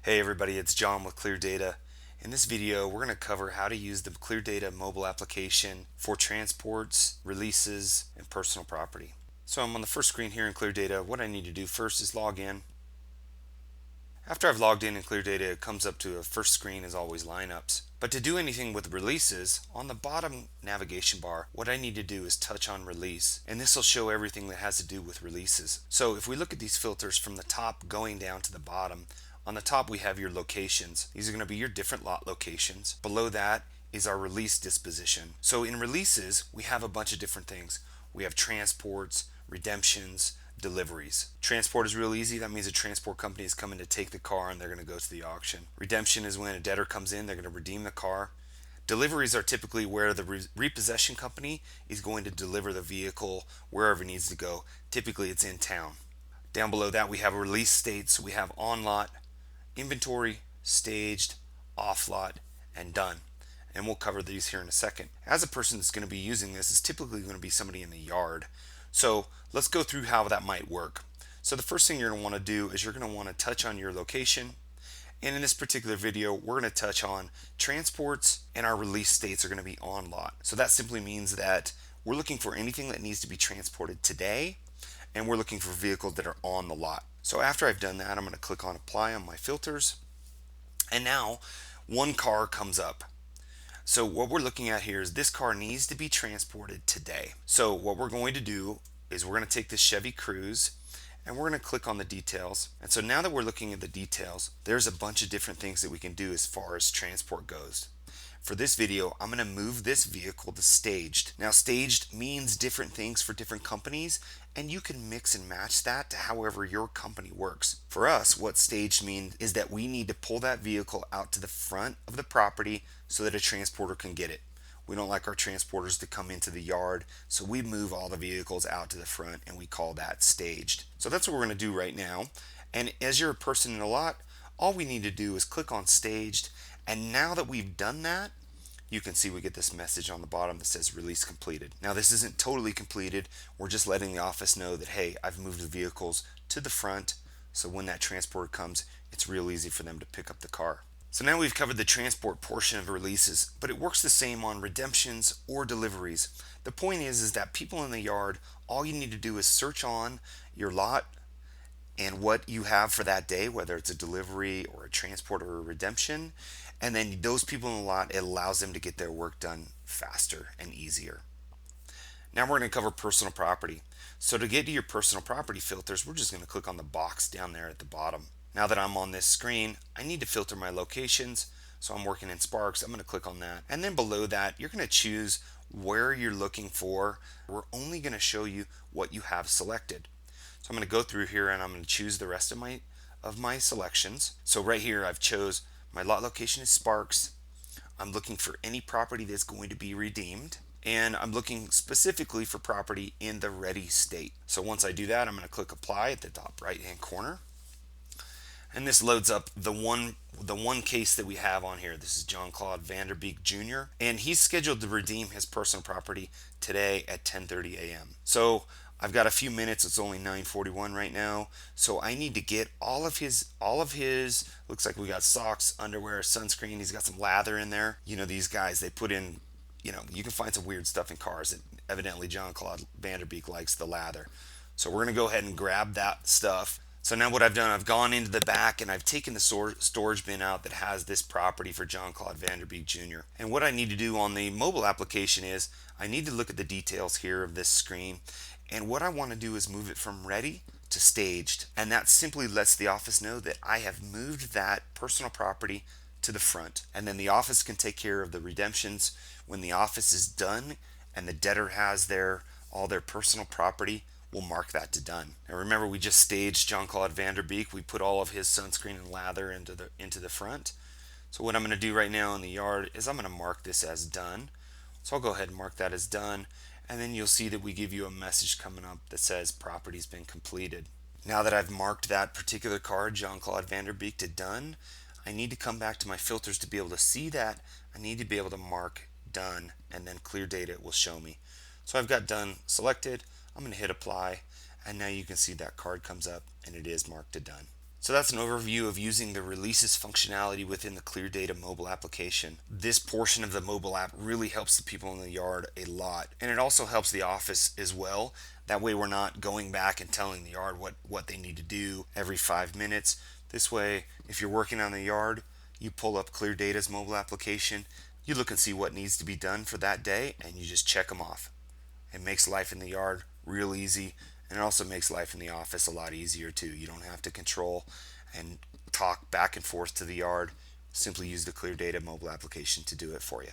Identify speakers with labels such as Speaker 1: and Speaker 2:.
Speaker 1: Hey everybody, it's John with Cleardata. In this video, we're going to cover how to use the Cleardata mobile application for transports, releases, and personal property. So I'm on the first screen here in Cleardata. What I need to do first is log in. After I've logged in Cleardata, it comes up to a first screen as always lineups. But to do anything with releases, on the bottom navigation bar, what I need to do is touch on release, and this will show everything that has to do with releases. So if we look at these filters from the top going down to the bottom, on the top we have your locations. These are going to be your different lot locations. Below that is our release disposition. So in releases, we have a bunch of different things. We have transports, redemptions, deliveries. Transport is real easy. That means a transport company is coming to take the car and they're going to go to the auction. Redemption is when a debtor comes in, they're going to redeem the car. Deliveries are typically where the repossession company is going to deliver the vehicle wherever it needs to go. Typically it's in town. Down below that we have release states. We have on lot, inventory, staged, off lot, and done. And we'll cover these here in a second. As a person that's going to be using this is typically going to be somebody in the yard. So let's go through how that might work. So the first thing you're going to want to do is you're going to want to touch on your location. And in this particular video, we're going to touch on transports, and our release states are going to be on lot. So that simply means that we're looking for anything that needs to be transported today, and we're looking for vehicles that are on the lot. So after I've done that, I'm going to click on apply on my filters. And now one car comes up. So what we're looking at here is this car needs to be transported today. So what we're going to do is we're going to take this Chevy Cruze and we're going to click on the details. And so now that we're looking at the details, there's a bunch of different things that we can do as far as transport goes. For this video, I'm going to move this vehicle to staged. Now staged means different things for different companies, and you can mix and match that to however your company works. For us, what staged means is that we need to pull that vehicle out to the front of the property so that a transporter can get it. We don't like our transporters to come into the yard, so we move all the vehicles out to the front and we call that staged. So that's what we're going to do right now. And as you're a person in a lot, all we need to do is click on staged. And now that we've done that, you can see we get this message on the bottom that says release completed. Now this isn't totally completed. We're just letting the office know that, hey, I've moved the vehicles to the front. So when that transporter comes, it's real easy for them to pick up the car. So now we've covered the transport portion of releases, but it works the same on redemptions or deliveries. The point is that people in the yard, all you need to do is search on your lot and what you have for that day, whether it's a delivery or a transport or a redemption. And then those people in the lot, it allows them to get their work done faster and easier. Now we're going to cover personal property. So to get to your personal property filters, we're just going to click on the box down there at the bottom. Now that I'm on this screen, I need to filter my locations. So I'm working in Sparks. I'm going to click on that. And then below that, you're going to choose where you're looking for. We're only going to show you what you have selected. So I'm going to go through here and I'm going to choose the rest of my selections. So right here I've chose my lot location is Sparks. I'm looking for any property that's going to be redeemed, and I'm looking specifically for property in the ready state. So once I do that, I'm going to click apply at the top right hand corner. And this loads up the one case that we have on here. This is John Claude Vanderbeek Jr. and he's scheduled to redeem his personal property today at 10:30 a.m. So I've got a few minutes. It's only 9:41 right now. So I need to get all of his looks like we got socks, underwear, sunscreen. He's got some lather in there. You know, these guys, they put in, you can find some weird stuff in cars, and evidently John Claude Vanderbeek likes the lather. So we're going to go ahead and grab that stuff. So now what I've done, I've gone into the back and I've taken the storage bin out that has this property for John Claude Vanderbeek Jr. And what I need to do on the mobile application is I need to look at the details here of this screen. And what I want to do is move it from ready to staged. And that simply lets the office know that I have moved that personal property to the front. And then the office can take care of the redemptions when the office is done and the debtor has all their personal property. We'll mark that to done. Now remember, we just staged John Claude Vanderbeek. We put all of his sunscreen and lather into the front. So what I'm going to do right now in the yard is I'm going to mark this as done. So I'll go ahead and mark that as done. And then you'll see that we give you a message coming up that says property's been completed. Now that I've marked that particular car, John Claude Vanderbeek, to done, I need to come back to my filters to be able to see that. I need to be able to mark done, and then Cleardata will show me. So I've got done selected. I'm going to hit apply, and now you can see that card comes up and it is marked to done. So that's an overview of using the releases functionality within the Cleardata mobile application. This portion of the mobile app really helps the people in the yard a lot, and it also helps the office as well. That way we're not going back and telling the yard what they need to do every 5 minutes. This way, if you're working on the yard, you pull up Cleardata's mobile application, you look and see what needs to be done for that day, and you just check them off. It makes life in the yard real easy, and it also makes life in the office a lot easier too. You don't have to control and talk back and forth to the yard. Simply use the Cleardata mobile application to do it for you.